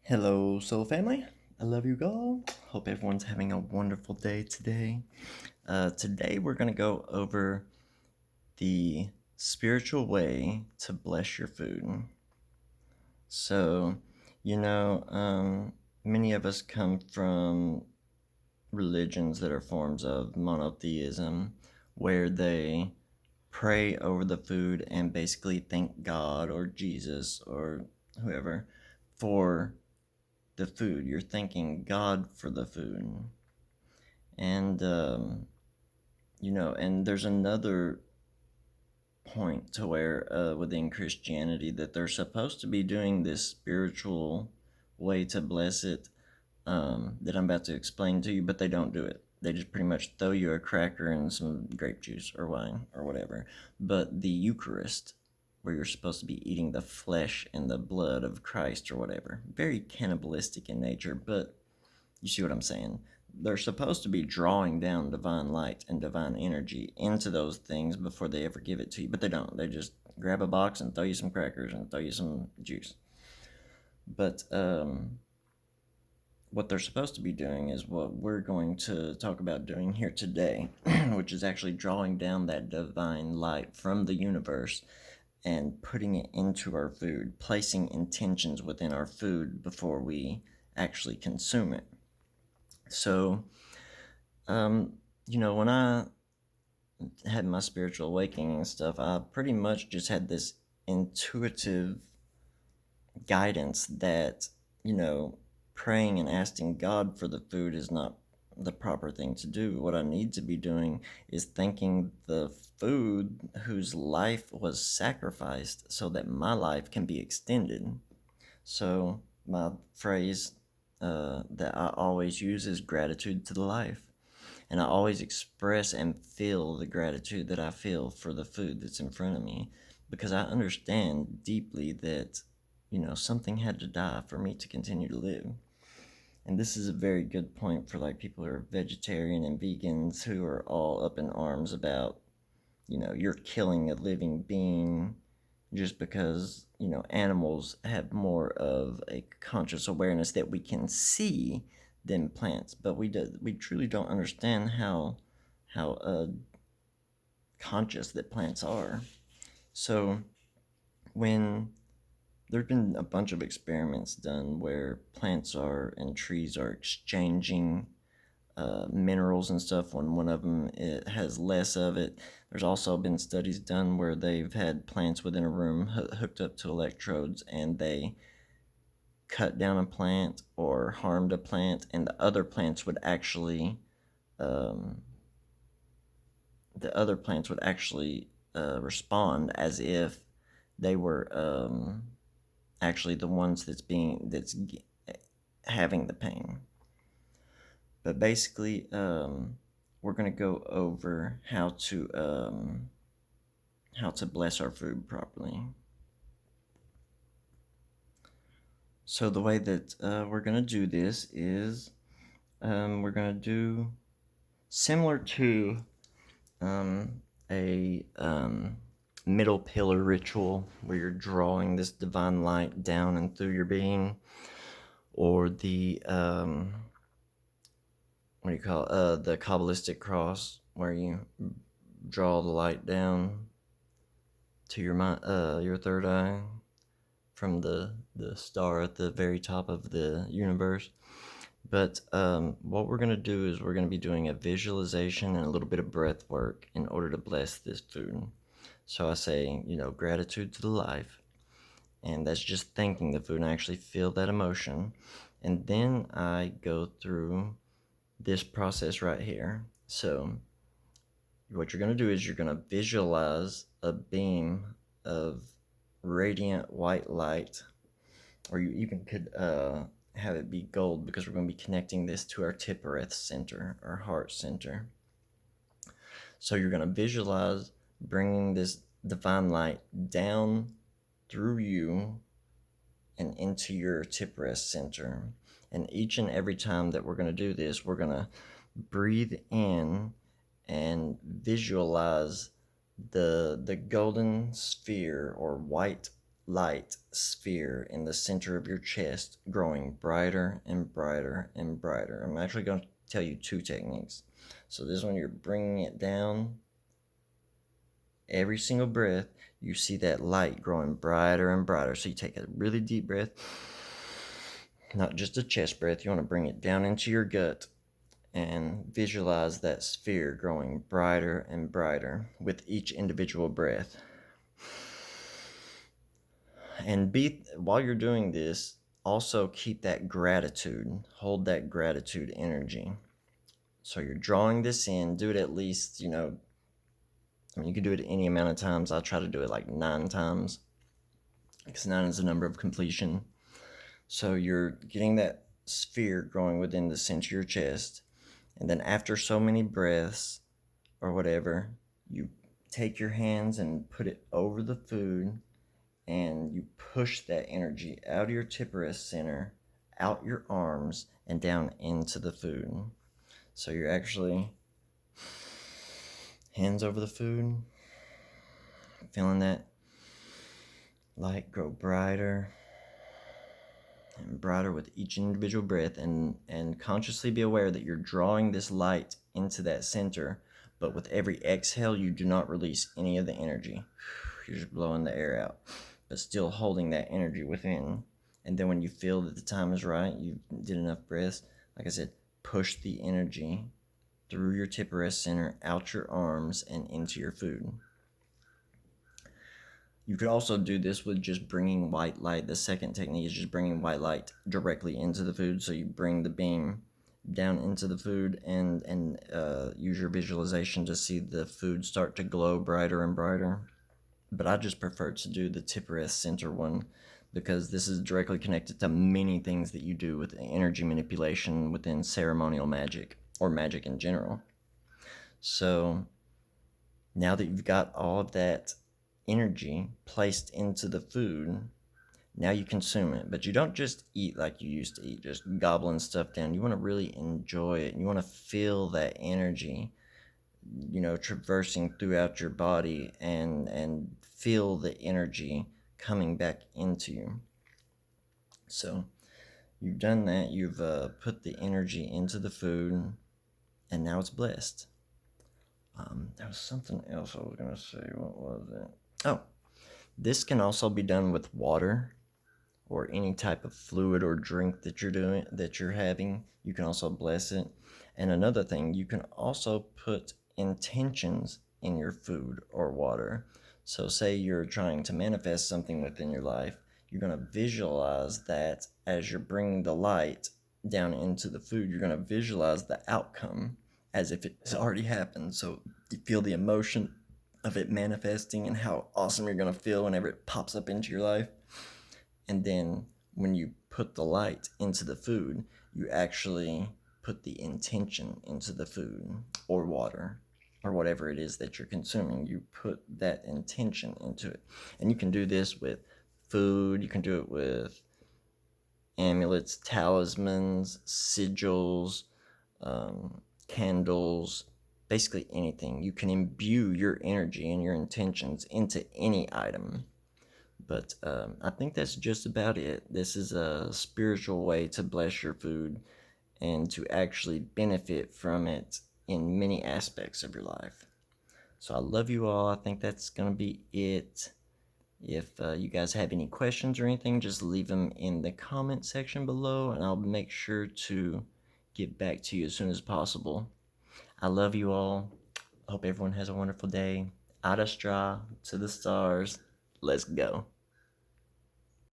Hello, soul family. I love you all. Hope everyone's having a wonderful day today. Today, we're going to go over the spiritual way to bless your food. So, many of us come from religions that are forms of monotheism where they pray over the food and basically thank God or Jesus or whoever for the food. You're thanking God for the food. And, and there's another point to where within Christianity that they're supposed to be doing this spiritual way to bless it that I'm about to explain to you, but they don't do it. They just pretty much throw you a cracker and some grape juice or wine or whatever. But the Eucharist, where you're supposed to be eating the flesh and the blood of Christ or whatever, very cannibalistic in nature, but you see what I'm saying? They're supposed to be drawing down divine light and divine energy into those things before they ever give it to you, but they don't. They just grab a box and throw you some crackers and throw you some juice. But what they're supposed to be doing is what we're going to talk about doing here today, which is actually drawing down that divine light from the universe and putting it into our food, placing intentions within our food before we actually consume it. So, when I had my spiritual awakening and stuff, I pretty much just had this intuitive guidance that, praying and asking God for the food is not the proper thing to do. What I need to be doing is thanking the food whose life was sacrificed so that my life can be extended. So, my phrase that I always use is gratitude to the life. And I always express and feel the gratitude that I feel for the food that's in front of me because I understand deeply that, something had to die for me to continue to live. And this is a very good point for like people who are vegetarian and vegans who are all up in arms about, you're killing a living being just because, animals have more of a conscious awareness that we can see than plants, but we truly don't understand how conscious that plants are. So when there've been a bunch of experiments done where plants are and trees are exchanging minerals and stuff when one of them it has less of it. There's also been studies done where they've had plants within a room hooked up to electrodes and they cut down a plant or harmed a plant, and um, the other plants would actually respond as if they were actually the ones that's having the pain. But basically, we're going to go over how to bless our food properly. So the way that we're going to do this is we're going to do similar to a middle pillar ritual where you're drawing this divine light down and through your being, or the what do you call it? The Kabbalistic cross, where you draw the light down to your third eye from the star at the very top of the universe. But what we're going to do is we're going to be doing a visualization and a little bit of breath work in order to bless this food. So I say, gratitude to the life, and that's just thanking the food, and I actually feel that emotion. And then I go through this process right here. So what you're going to do is you're going to visualize a beam of radiant white light, or you even could have it be gold, because we're going to be connecting this to our Tiphareth center, our heart center. So you're going to visualize bringing this divine light down through you and into your Tiphareth center. And each and every time that we're going to do this, we're going to breathe in and visualize the golden sphere or white light sphere in the center of your chest, growing brighter and brighter and brighter. I'm actually going to tell you two techniques. So this one, you're bringing it down. Every single breath, you see that light growing brighter and brighter. So you take a really deep breath, not just a chest breath. You want to bring it down into your gut and visualize that sphere growing brighter and brighter with each individual breath. And while you're doing this, also keep that gratitude, hold that gratitude energy. So you're drawing this in, do it at least, you can do it any amount of times. I try to do it like 9 times, because 9 is the number of completion. So you're getting that sphere growing within the center of your chest. And then after so many breaths or whatever, you take your hands and put it over the food, and you push that energy out of your tipperest center, out your arms, and down into the food. So you're actually hands over the food, feeling that light grow brighter and brighter with each individual breath, and consciously be aware that you're drawing this light into that center, but with every exhale, you do not release any of the energy. You're just blowing the air out, but still holding that energy within. And then when you feel that the time is right, you did enough breaths, like I said, push the energy through your tipperest center, out your arms, and into your food. You could also do this with just bringing white light. The second technique is just bringing white light directly into the food. So you bring the beam down into the food and use your visualization to see the food start to glow brighter and brighter. But I just prefer to do the tipperest center one, because this is directly connected to many things that you do with energy manipulation within ceremonial magic, or magic in general. So now that you've got all of that energy placed into the food, now you consume it. But you don't just eat like you used to eat, just gobbling stuff down. You want to really enjoy it. You want to feel that energy, traversing throughout your body, and feel the energy coming back into you. So you've done that. You've put the energy into the food, and now it's blessed. There was something else I was going to say. What was it? Oh, this can also be done with water or any type of fluid or drink that you're having. You can also bless it. And another thing, you can also put intentions in your food or water. So say you're trying to manifest something within your life, you're going to visualize that as you're bringing the light down into the food. You're going to visualize the outcome as if it's already happened. So you feel the emotion of it manifesting and how awesome you're going to feel whenever it pops up into your life. And then when you put the light into the food, you actually put the intention into the food or water or whatever it is that you're consuming. You put that intention into it. And you can do this with food. You can do it with amulets, talismans, sigils, candles, basically anything. You can imbue your energy and your intentions into any item. But I think that's just about it. This is a spiritual way to bless your food and to actually benefit from it in many aspects of your life. So I love you all. I think that's going to be it. If you guys have any questions or anything, just leave them in the comment section below, and I'll make sure to get back to you as soon as possible. I love you all. Hope everyone has a wonderful day. Ad Astra, to the stars. Let's go.